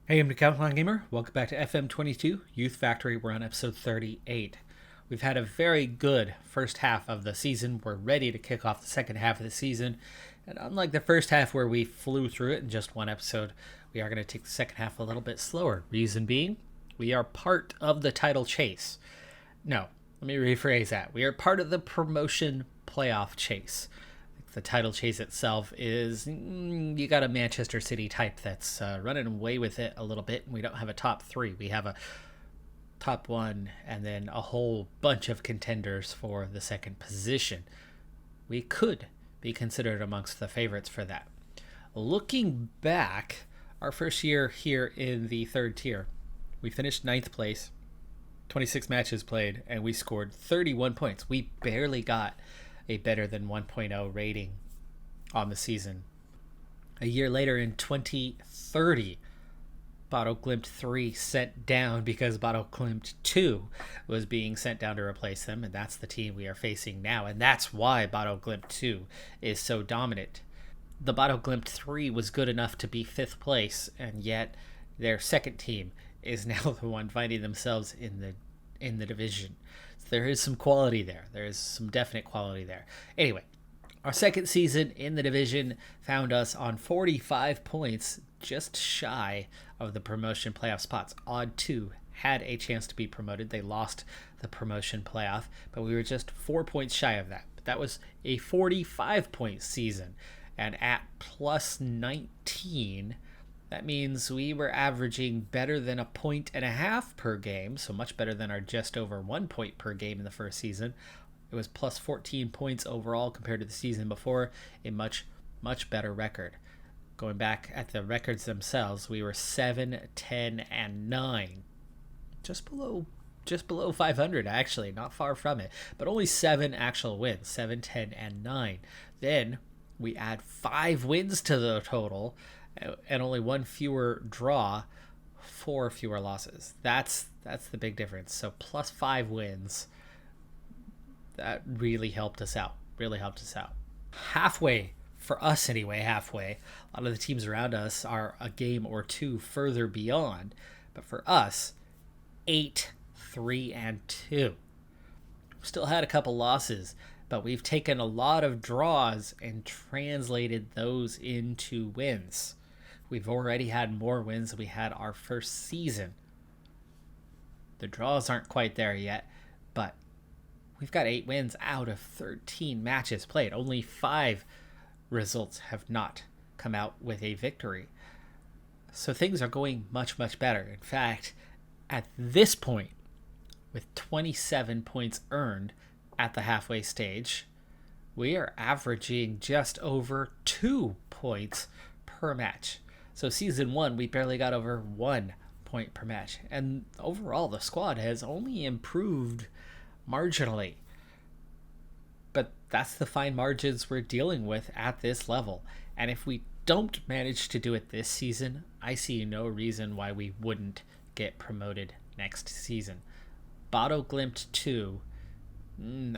Hey, I'm Decathlon Gamer. Welcome back to FM22 Youth Factory. We're on episode 38. We've had a very good first half of the season. We're ready to kick off the second half of the season. And unlike the first half where we flew through it in just one episode, we are going to take the second half a little bit slower. Reason being, we are part of the title chase. No, let me rephrase that. We are part of the promotion playoff chase. The title chase itself is you got a Manchester City type that's running away with it a little bit. We don't have a top three. We have a top one and then a whole bunch of contenders for the second position. We could be considered amongst the favorites for that. Looking back, our first year here in the third tier, we finished ninth place, 26 matches played, and we scored 31 points. We barely got a better than 1.0 rating on the season. A year later in 2030, Bada Glimt 3 sent down because Bada Glimt 2 was being sent down to replace them, and that's the team we are facing now, and that's why Bada Glimt 2 is so dominant. The Bada Glimt 3 was good enough to be 5th place, and yet their second team is now the one finding themselves in the division. There is some quality there. There is some definite quality there. Anyway, our second season in the division found us on 45 points, just shy of the promotion playoff spots. Odd 2 had a chance to be promoted. They lost the promotion playoff, but we were just 4 points shy of that. But that was a 45-point season. And at plus 19, that means we were averaging better than 1.5 points per game, so much better than our just over 1 point per game in the first season. It was plus 14 points overall compared to the season before, a much, much better record. Going back at the records themselves, we were 7, 10, and 9. Just below 500, actually, not far from it, but only 7 actual wins, 7, 10, and 9. Then we add 5 wins to the total, and only 1 fewer draw, 4 fewer losses. That's the big difference. So plus 5 wins. That really helped us out. Halfway, for us anyway, halfway. A lot of the teams around us are a game or two further beyond. But for us, 8, 3, and 2. Still had a couple losses, but we've taken a lot of draws and translated those into wins. We've already had more wins than we had our first season. The draws aren't quite there yet, but we've got 8 wins out of 13 matches played. Only 5 results have not come out with a victory. So things are going much, much better. In fact, at this point, with 27 points earned at the halfway stage, we are averaging just over 2 points per match. So season 1, we barely got over 1 point per match. And overall, the squad has only improved marginally. But that's the fine margins we're dealing with at this level. And if we don't manage to do it this season, I see no reason why we wouldn't get promoted next season. Bada Glimt 2,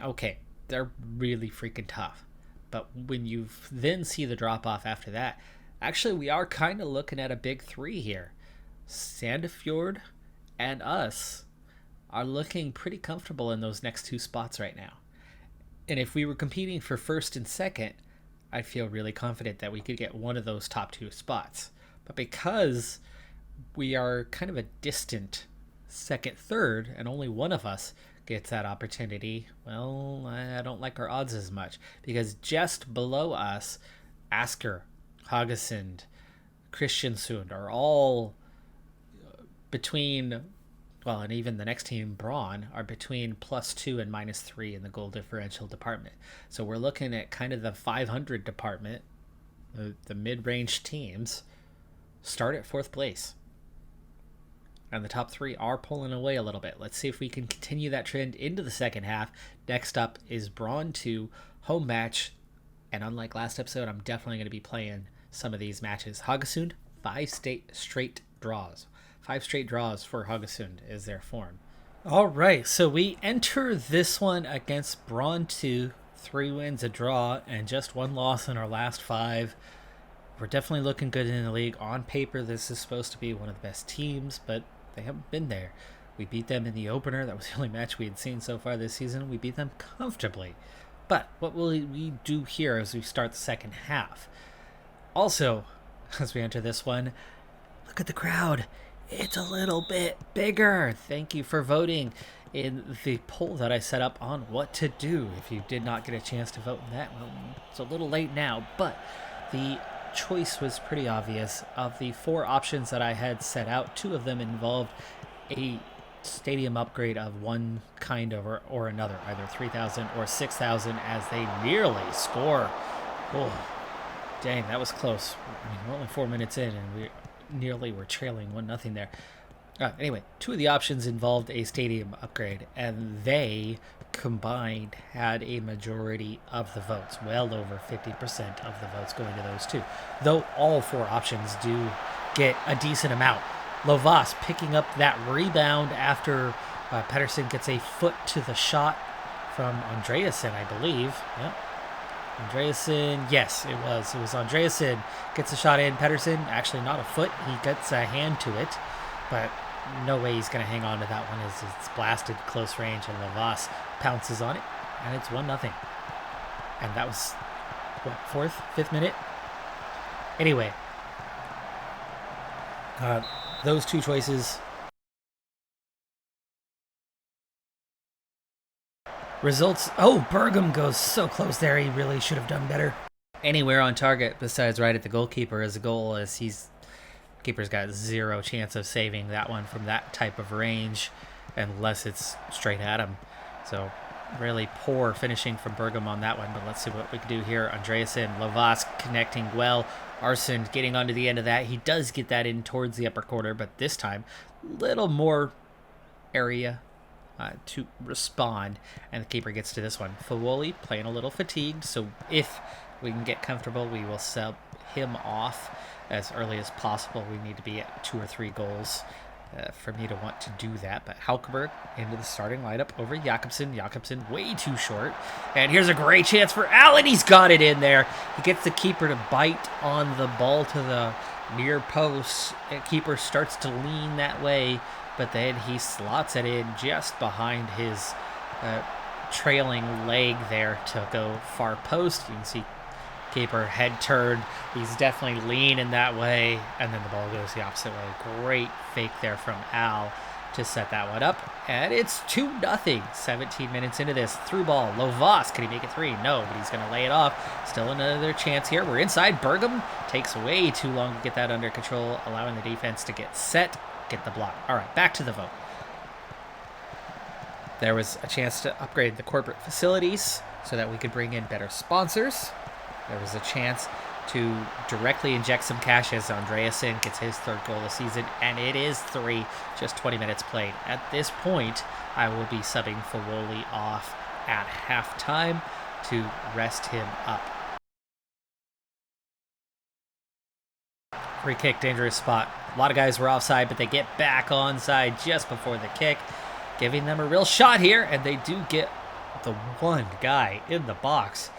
okay, they're really freaking tough. But when you then see the drop-off after that, actually, we are kind of looking at a big 3 here. Sandefjord and us are looking pretty comfortable in those next 2 spots right now. And if we were competing for first and second, I'd feel really confident that we could get one of those top 2 spots. But because we are kind of a distant second, third, and only one of us gets that opportunity, well, I don't like our odds as much. Because just below us, Asker, Haugesund, Kristiansund are all between, well, and even the next team, Braun, are between +2 and -3 in the goal differential department. So we're looking at kind of the 500 department. The mid-range teams start at 4th place. And the top 3 are pulling away a little bit. Let's see if we can continue that trend into the second half. Next up is Braun 2, home match. And unlike last episode, I'm definitely going to be playing some of these matches. Haugesund, 5 straight draws. 5 straight draws for Haugesund is their form. All right, so we enter this one against Braun 2, 3 wins, a draw, and just 1 loss in our last 5. we're definitely looking good in the league. On paper, this is supposed to be one of the best teams, but they haven't been there. We beat them in the opener. That was the only match we had seen so far this season. We beat them comfortably. But what will we do here as we start the second half? Also, as we enter this one, look at the crowd. It's a little bit bigger. Thank you for voting in the poll that I set up on what to do. If you did not get a chance to vote in that, well, it's a little late now, but the choice was pretty obvious. Of the 4 options that I had set out, 2 of them involved a stadium upgrade of one kind or another, either 3,000 or 6,000, as they nearly score. Oh, dang, that was close. I mean, we're only 4 minutes in, and we nearly were trailing 1-0 there. Anyway, 2 of the options involved a stadium upgrade, and they combined had a majority of the votes, well over 50% of the votes going to those 2. Though all 4 options do get a decent amount. Lovas picking up that rebound after Pedersen gets a foot to the shot from Andreasen, I believe. Yep. Andreasen, yes, it was. It was Andreasen gets a shot in. Pedersen, actually not a foot. He gets a hand to it, but no way he's going to hang on to that one as it's blasted close range, and Lovas pounces on it, and it's 1-0. And that was, what, 4th, 5th minute? Anyway, those 2 choices. Results. Oh, Bergam goes so close there. He really should have done better. Anywhere on target besides right at the goalkeeper is a goal, as keeper's got 0 chance of saving that one from that type of range unless it's straight at him. So really poor finishing from Bergam on that one, but let's see what we can do here. Andreasen, Lovas connecting well. Arsen getting onto the end of that. He does get that in towards the upper corner, but this time a little more area to respond, and the keeper gets to this one. Fawoli playing a little fatigued, so if we can get comfortable, we will sub him off as early as possible. We need to be at 2 or 3 goals for me to want to do that. But Halkeberg into the starting lineup over Jakobsen. Jakobsen way too short. And here's a great chance for Allen. He's got it in there. He gets the keeper to bite on the ball to the near post. The keeper starts to lean that way, but then he slots it in just behind his trailing leg there to go far post. You can see keeper head turned. He's definitely leaning that way, and then the ball goes the opposite way. Great fake there from Al to set that one up, and it's 2-0. 17 minutes into this, through ball. Lovas, can he make it 3? No, but he's going to lay it off. Still another chance here. We're inside. Bergam takes way too long to get that under control, allowing the defense to get set, get the block. All right, back to the vote. There was a chance to upgrade the corporate facilities so that we could bring in better sponsors. There was a chance to directly inject some cash as Andreasen gets his 3rd goal of the season, and it is 3, just 20 minutes played. At this point, I will be subbing Fawoli off at halftime to rest him up. Free kick, dangerous spot. A lot of guys were offside, but they get back onside just before the kick, giving them a real shot here, and they do get the one guy in the box.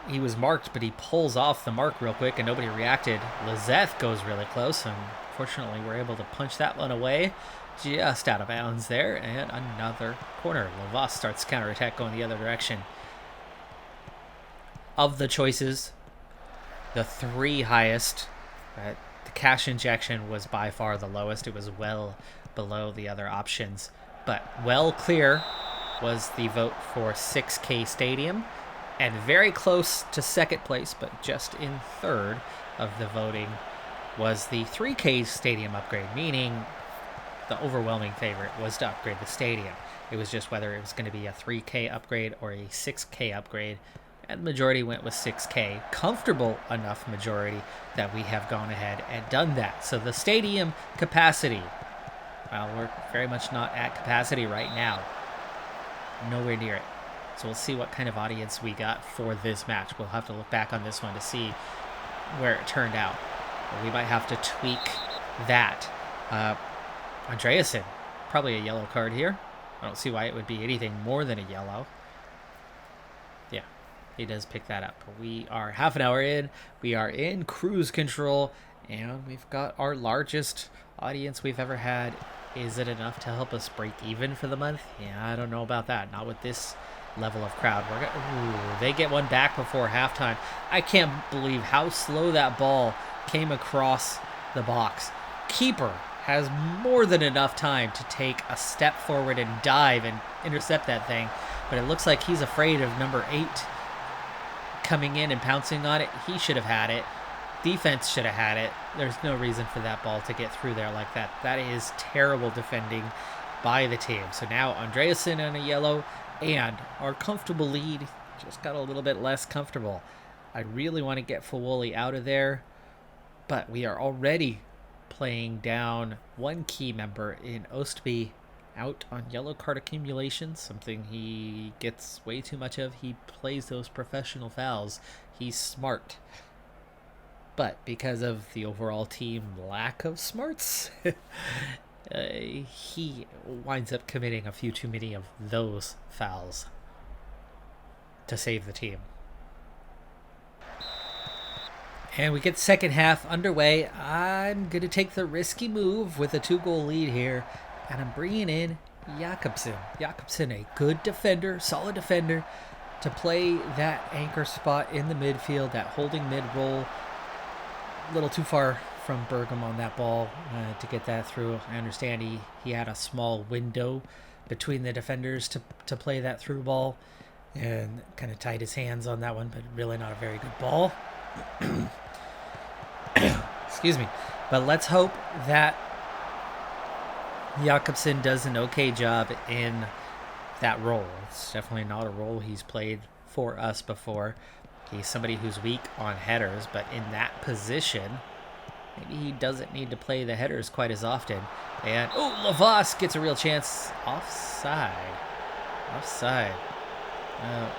He was marked, but he pulls off the mark real quick, and nobody reacted. Lizeth goes really close, and fortunately we're able to punch that one away just out of bounds there, and another corner. Lovas starts counterattack going the other direction. Of the choices, the 3 highest, the cash injection was by far the lowest. It was well below the other options, but well clear was the vote for 6K Stadium, and very close to 2nd place, but just in 3rd of the voting, was the 3K Stadium upgrade, meaning the overwhelming favorite was to upgrade the stadium. It was just whether it was going to be a 3K upgrade or a 6K upgrade, and the majority went with 6K. Comfortable enough majority that we have gone ahead and done that. So the stadium capacity, well, we're very much not at capacity right now. Nowhere near it. So we'll see what kind of audience we got for this match. We'll have to look back on this one to see where it turned out. We might have to tweak that. Andreasen, probably a yellow card here. I don't see why it would be anything more than a yellow. Yeah, He does pick that up. We are half an hour in. We are in cruise control, and we've got our largest audience we've ever had. Is it enough to help us break even for the month? Yeah, I don't know about that. Not with this level of crowd. They get one back before halftime. I can't believe how slow that ball came across the box. Keeper has more than enough time to take a step forward and dive and intercept that thing, but it looks like he's afraid of number 8 coming in and pouncing on it. He should have had it. Defense should have had it. There's no reason for that ball to get through there like that. That is terrible defending by the team. So now Andreasen on a yellow, and our comfortable lead just got a little bit less comfortable. I really want to get Fawoli out of there, but we are already playing down one key member in Ostby, out on yellow card accumulation, something he gets way too much of. He plays those professional fouls. He's smart. But because of the overall team lack of smarts, he winds up committing a few too many of those fouls to save the team. And we get second half underway. I'm going to take the risky move with a 2-goal lead here, and I'm bringing in Jakobsen. Jakobsen, a good defender, solid defender, to play that anchor spot in the midfield, that holding mid role. A little too far from Bergam on that ball to get that through. I understand he had a small window between the defenders to play that through ball, and kind of tied his hands on that one, but really not a very good ball. Excuse me. But let's hope that Jakobsen does an okay job in that role. It's definitely not a role he's played for us before. He's somebody who's weak on headers, but in that position, maybe he doesn't need to play the headers quite as often. And, Lavas gets a real chance. Offside.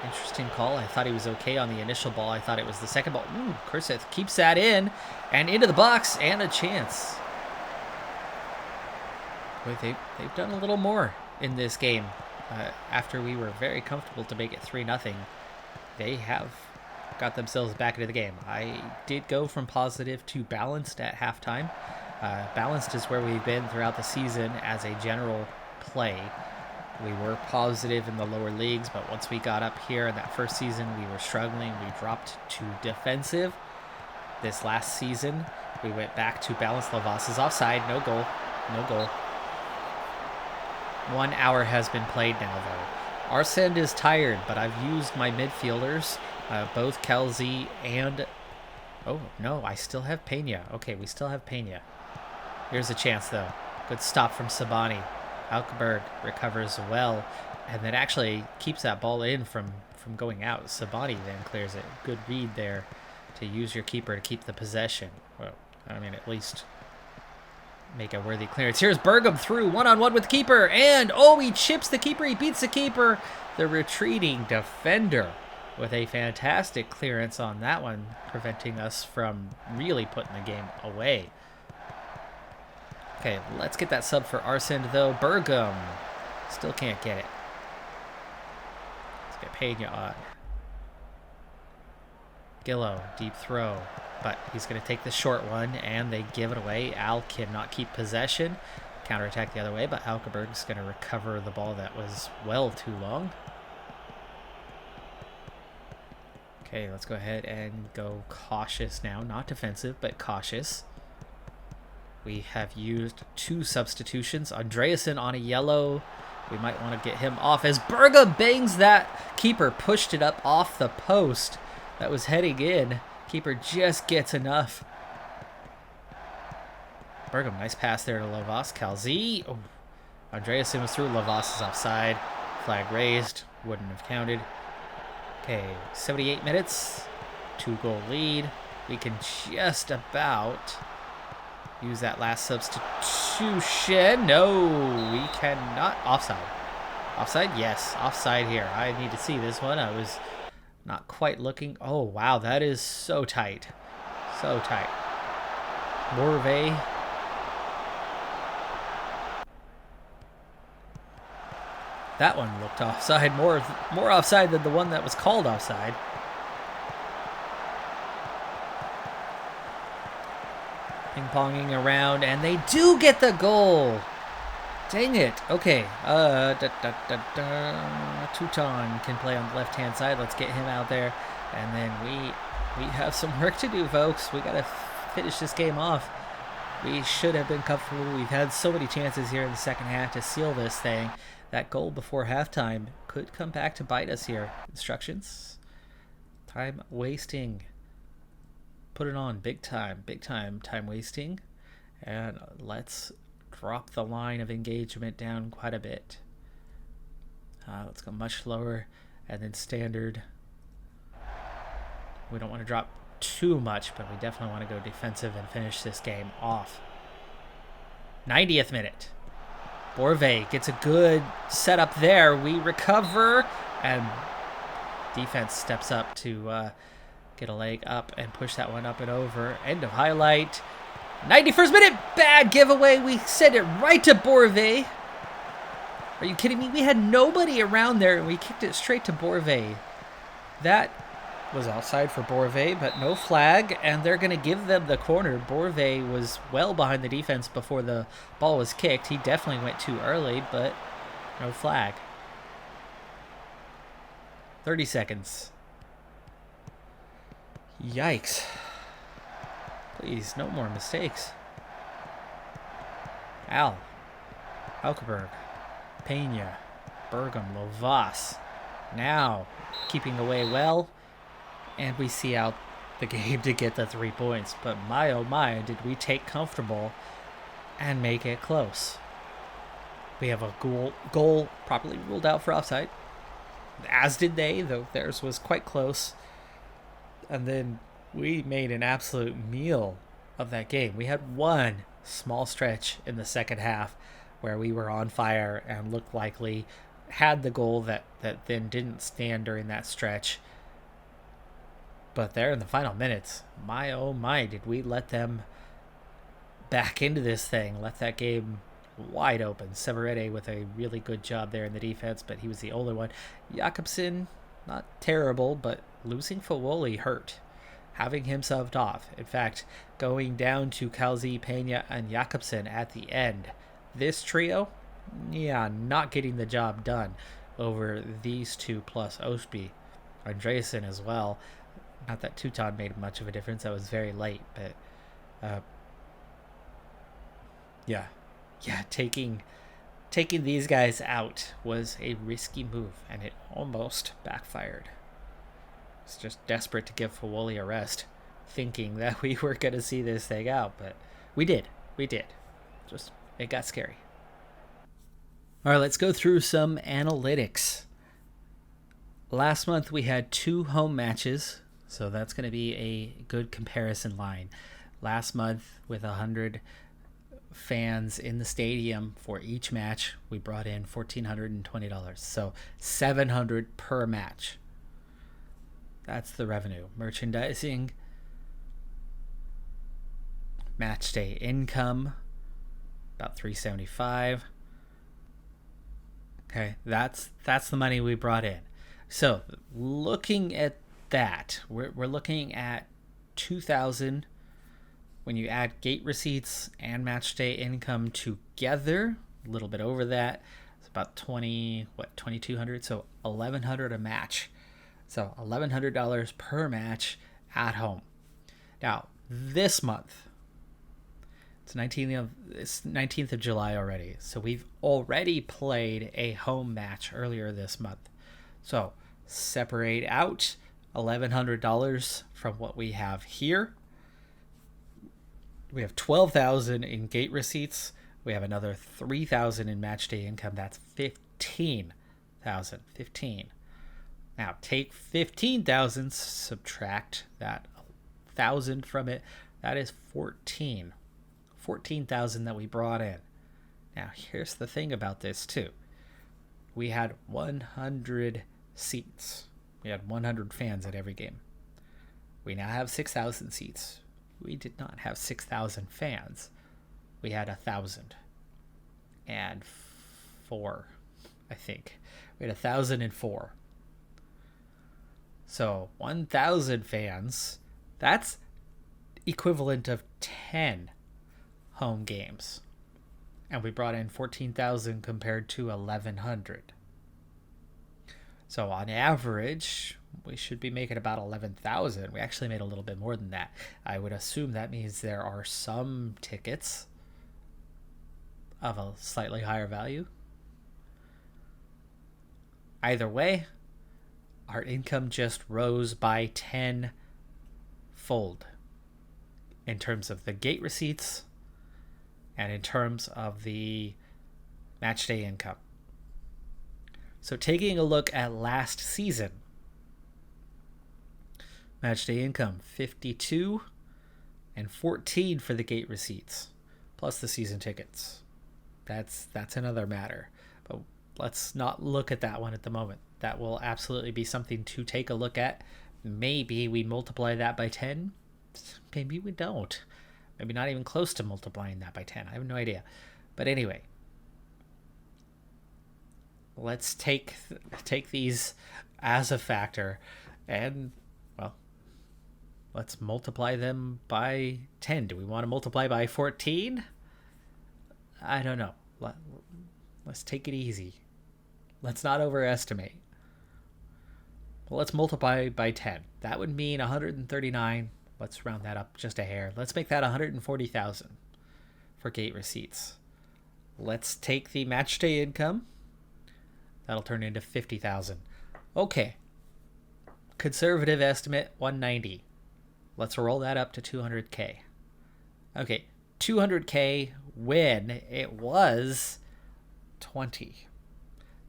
Interesting call. I thought he was okay on the initial ball. I thought it was the second ball. Kurseth keeps that in and into the box, and a chance. Boy, they've done a little more in this game. After we were very comfortable to make it 3-0, they have got themselves back into the game. I did go from positive to balanced at halftime. Balanced is where we've been throughout the season as a general play. We were positive in the lower leagues, but once we got up here in that first season, we were struggling. We dropped to defensive. This last season, we went back to balanced. Lavas is offside. No goal. 1 hour has been played now, though. Arsend is tired, but I've used my midfielders, both Kelzi and... Oh, no, I still have Pena. Okay, we still have Pena. Here's a chance, though. Good stop from Sabani. Alkeberg recovers well, and then actually keeps that ball in from going out. Sabani then clears it. Good read there to use your keeper to keep the possession. Well, I mean, at least make a worthy clearance. Here's Bergam through, one-on-one with the keeper, and he chips the keeper. He beats the keeper. The retreating defender with a fantastic clearance on that one, preventing us from really putting the game away. Okay, let's get that sub for Arsend, though. Bergam still can't get it. Let's get Pena on. Gillo, deep throw. But he's going to take the short one, and they give it away. Al cannot keep possession. Counterattack the other way, but Alkeberg's going to recover the ball that was well too long. Okay, let's go ahead and go cautious now. Not defensive, but cautious. We have used 2 substitutions. Andreasen on a yellow. We might want to get him off as Berga bangs that keeper. Pushed it up off the post that was heading in. Keeper just gets enough. Bergam, nice pass there to Lavas. Calzi. Andreasen was through. Lavas is offside. Flag raised. Wouldn't have counted. Okay, 78 minutes. 2-goal lead. We can just about use that last substitution. No, we cannot. Offside? Yes, offside here. I need to see this one. I was not quite looking. Oh, wow, that is so tight. So tight. Morvay. That one looked offside. More offside than the one that was called offside. Ping-ponging around, and they do get the goal. Dang it. Okay. Teuton can play on the left-hand side. Let's get him out there. And then we have some work to do, folks. We got to finish this game off. We should have been comfortable. We've had so many chances here in the second half to seal this thing. That goal before halftime could come back to bite us here. Instructions. Time wasting. Put it on. Big time wasting. And let's drop the line of engagement down quite a bit. Let's go much lower and then standard. We don't want to drop too much, but we definitely want to go defensive and finish this game off. 90th minute. Borve gets a good setup there. We recover, and defense steps up to get a leg up and push that one up and over. End of highlight. 91st minute, bad giveaway. We send it right to Borve. Are you kidding me? We had nobody around there, and we kicked it straight to Borve. That was outside for Borve, but no flag, and they're going to give them the corner. Borve was well behind the defense before the ball was kicked. He definitely went too early, but no flag. 30 seconds. Yikes. Please, no more mistakes. Al. Halkeberg. Pena. Bergam. Lovas. Now, keeping away well. And we see out the game to get the 3 points. But my oh my, did we take comfortable and make it close. We have a goal properly ruled out for offside. As did they, though theirs was quite close. And then we made an absolute meal of that game. We had one small stretch in the second half where we were on fire and looked likely, had the goal that then didn't stand during that stretch. But there in the final minutes, my oh my, did we let them back into this thing, left that game wide open. Severette with a really good job there in the defense, but he was the only one. Jakobsen, not terrible, but losing Fawoli hurt. Having him subbed off. In fact, going down to Kalzi, Pena, and Jakobsen at the end. This trio, not getting the job done over these two plus Osby. Andreasen as well. Not that Teuton made much of a difference. That was very late, but taking these guys out was a risky move, and it almost backfired. It's just desperate to give Fawoli a rest, thinking that we were going to see this thing out, but we did. Just, it got scary. All right, let's go through some analytics. Last month we had 2 home matches, so that's going to be a good comparison line. Last month, with 100 fans in the stadium for each match, we brought in $1,420, so $700 per match. That's the revenue. Merchandising, match day income, about $375. Okay, that's the money we brought in. So looking at that, we're looking at $2,000 when you add gate receipts and match day income together. A little bit over that. It's about $2,200, so $1,100 a match. So $1,100 per match at home. Now, this month, it's 19th of July already. So we've already played a home match earlier this month. So separate out $1,100 from what we have here. We have $12,000 in gate receipts. We have another $3,000 in match day income. That's $15,000. Now take $15,000, subtract that $1,000 from it. That is $14,000 that we brought in. Now here's the thing about this too. We had 100 seats. We had 100 fans at every game. We now have 6,000 seats. We did not have 6,000 fans. We had 1,004, I think. We had 1,004. So 1,000 fans, that's equivalent of 10 home games. And we brought in 14,000 compared to 1,100. So on average, we should be making about 11,000. We actually made a little bit more than that. I would assume that means there are some tickets of a slightly higher value. Either way, our income just rose by 10-fold in terms of the gate receipts and in terms of the match day income. So taking a look at last season, match day income 52 and 14 for the gate receipts, plus the season tickets. That's another matter. But let's not look at that one at the moment. That will absolutely be something to take a look at. Maybe we multiply that by 10. Maybe we don't. Maybe not even close to multiplying that by 10. I have no idea. But anyway, let's take these as a factor and, well, let's multiply them by 10. Do we want to multiply by 14? I don't know. Let's take it easy. Let's not overestimate. Well, let's multiply by 10. That would mean 139. Let's round that up just a hair. Let's make that 140,000 for gate receipts. Let's take the match day income. That'll turn into 50,000. Okay. Conservative estimate, 190. Let's roll that up to 200K. Okay, 200K when it was 20.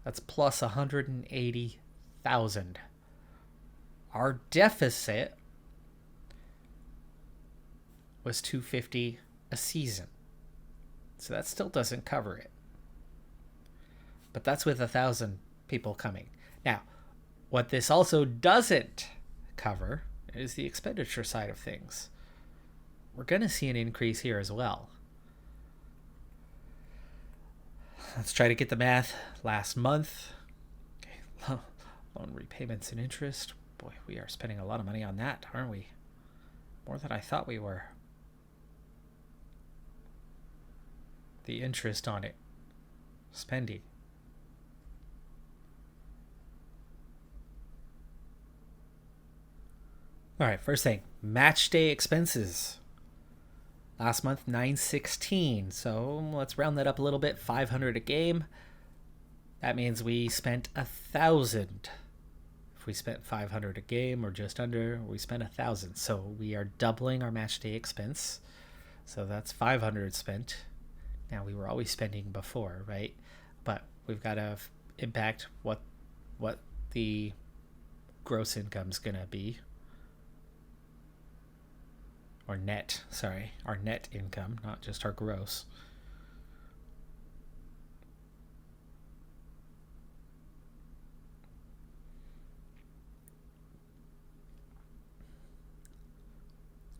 That's plus 180,000. Our deficit was 250 a season. So that still doesn't cover it. But that's with 1,000 people coming. Now, what this also doesn't cover is the expenditure side of things. We're going to see an increase here as well. Let's try to get the math. Last month, okay, loan repayments and interest. Boy, we are spending a lot of money on that, aren't we? More than I thought we were. The interest on it. Spending. All right, first thing, match day expenses. Last month, 916. So let's round that up a little bit. 500 a game. That means we spent 1,000. If we spent 500 a game or just under, we spent 1,000. So we are doubling our match day expense. So that's 500 spent. Now we were always spending before, right? But we've got to impact what the gross income's gonna be. Or net, sorry, our net income, not just our gross.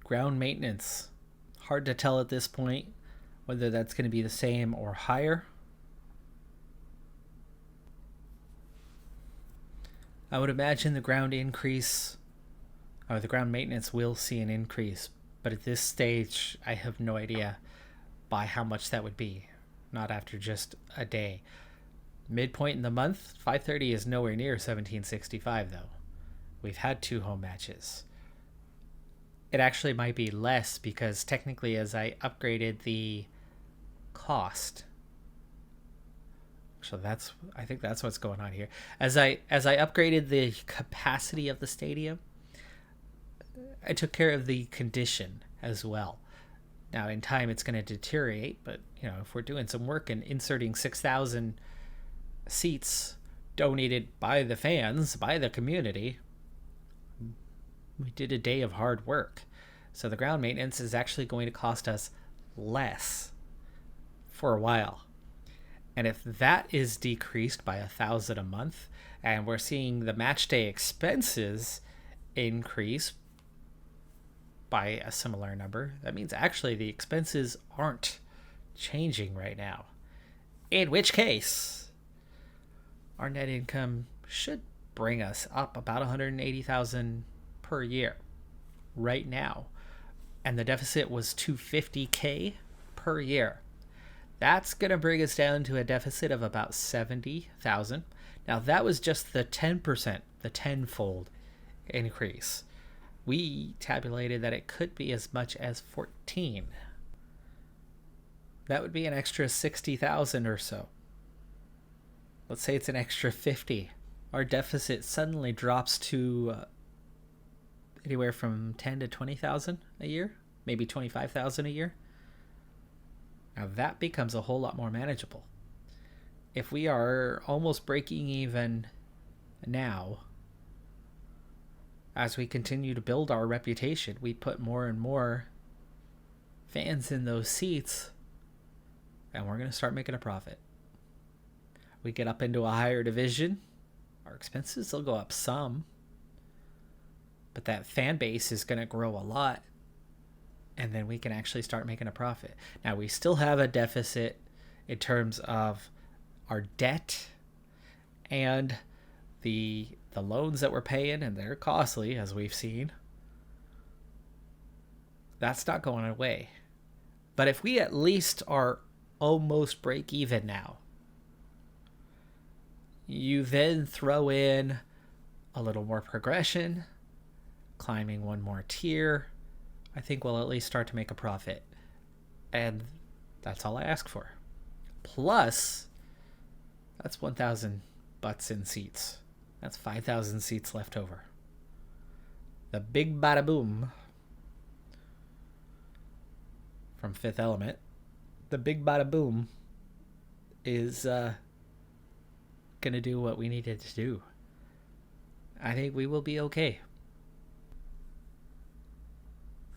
Ground maintenance. Hard to tell at this point whether that's going to be the same or higher. I would imagine the ground increase, or the ground maintenance will see an increase. But at this stage, I have no idea by how much that would be. Not after just a day. Midpoint in the month, 530 is nowhere near 1765 though. We've had 2 home matches. It actually might be less because technically as I upgraded the cost. So I think that's what's going on here. As I upgraded the capacity of the stadium, I took care of the condition as well. Now, in time, it's going to deteriorate, but if we're doing some work and inserting 6,000 seats donated by the fans, by the community, we did a day of hard work. So the ground maintenance is actually going to cost us less for a while. And if that is decreased by 1,000 a month, and we're seeing the match day expenses increase by a similar number, that means actually the expenses aren't changing right now. In which case, our net income should bring us up about 180,000 per year right now. And the deficit was 250K per year. That's going to bring us down to a deficit of about 70,000. Now, that was just the 10%, the tenfold increase. We tabulated that it could be as much as 14. That would be an extra 60,000 or so. Let's say it's an extra 50. Our deficit suddenly drops to anywhere from 10 to 20,000 a year, maybe 25,000 a year. Now that becomes a whole lot more manageable. If we are almost breaking even now, as we continue to build our reputation, we put more and more fans in those seats, and we're going to start making a profit. We get up into a higher division, our expenses will go up some, but that fan base is going to grow a lot, and then we can actually start making a profit. Now, we still have a deficit in terms of our debt and the loans that we're paying, and they're costly, as we've seen. That's not going away. But if we at least are almost break even now, you then throw in a little more progression, climbing one more tier, I think we'll at least start to make a profit. And that's all I ask for. Plus, that's 1,000 butts in seats. That's 5,000 seats left over. The big bada boom from Fifth Element. The big bada boom is going to do what we needed to do. I think we will be okay.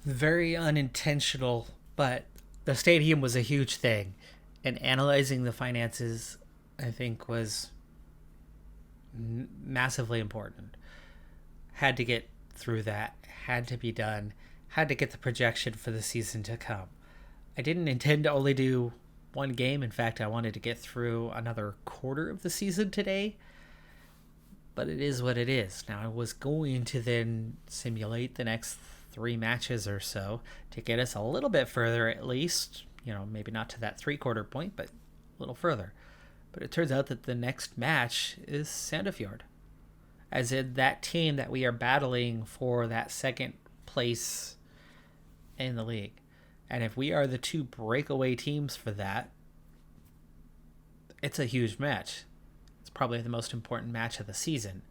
Very unintentional, but the stadium was a huge thing. And analyzing the finances, I think, was massively important. Had to get through that. Had to be done. Had to get the projection for the season to come. I didn't intend to only do one game. In fact, I wanted to get through another quarter of the season today. But it is what it is. Now, I was going to then simulate the next 3 matches or so to get us a little bit further at least. You know, maybe not to that 3/4 point, but a little further. But it turns out that the next match is Sandefjord. As in that team that we are battling for that second place in the league. And if we are the 2 breakaway teams for that, it's a huge match. It's probably the most important match of the season.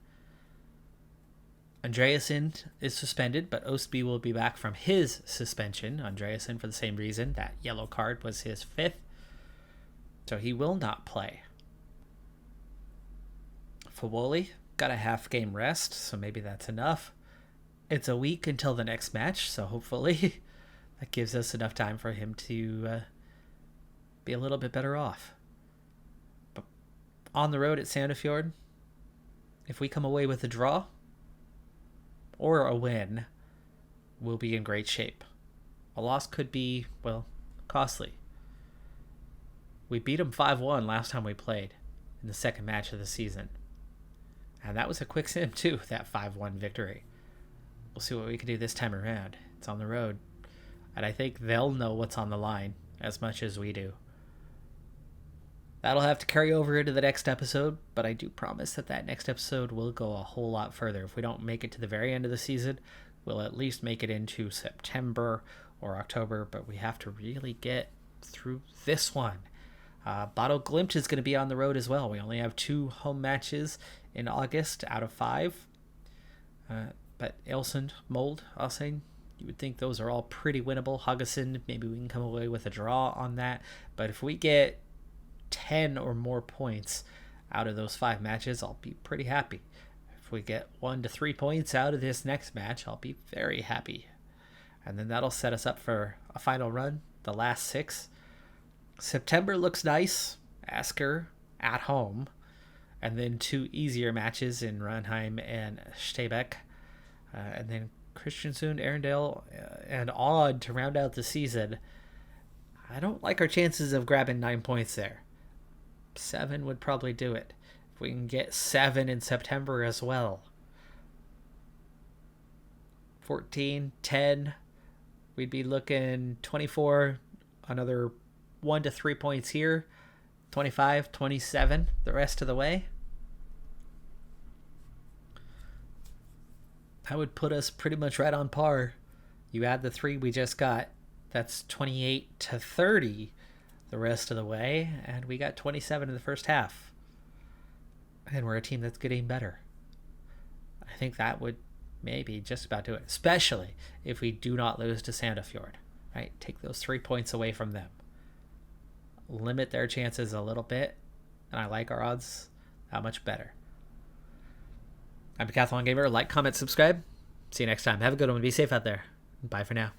Andreasen is suspended, but Ostby will be back from his suspension. Andreasen for the same reason. That yellow card was his 5th. So he will not play. Fawoli got a half game rest, so maybe that's enough. It's a week until the next match, so hopefully that gives us enough time for him to be a little bit better off. But on the road at Sandefjord, if we come away with a draw or a win, we'll be in great shape. A loss could be, well, costly. We beat them 5-1 last time we played in the second match of the season. And that was a quick sim too, that 5-1 victory. We'll see what we can do this time around. It's on the road. And I think they'll know what's on the line as much as we do. That'll have to carry over into the next episode, but I do promise that next episode will go a whole lot further. If we don't make it to the very end of the season, we'll at least make it into September or October, but we have to really get through this one. Bada Glimt is going to be on the road as well. We only have 2 home matches in August out of 5. But Ilsen, Mold, Alsing, you would think those are all pretty winnable. Haugesund, maybe we can come away with a draw on that. But if we get 10 or more points out of those 5 matches, I'll be pretty happy. If we get 1 to 3 points out of this next match, I'll be very happy. And then that'll set us up for a final run, the last 6. September looks nice. Asker at home. And then 2 easier matches in Ranheim and Stebeck. And then Kristiansund, Arendal, and Odd to round out the season. I don't like our chances of grabbing 9 points there. 7 would probably do it. If we can get 7 in September as well. 14, 10, we'd be looking 24, another 1 to 3 points here, 25, 27 the rest of the way. That would put us pretty much right on par. You add the 3 we just got, that's 28 to 30 the rest of the way, and we got 27 in the first half. And we're a team that's getting better. I think that would maybe just about do it, especially if we do not lose to Sandefjord, right? Take those 3 points away from them. Limit their chances a little bit, and I like our odds that much better. I'm Decathlon Gamer. Like, comment, subscribe. See you next time. Have a good one. Be safe out there. Bye for now.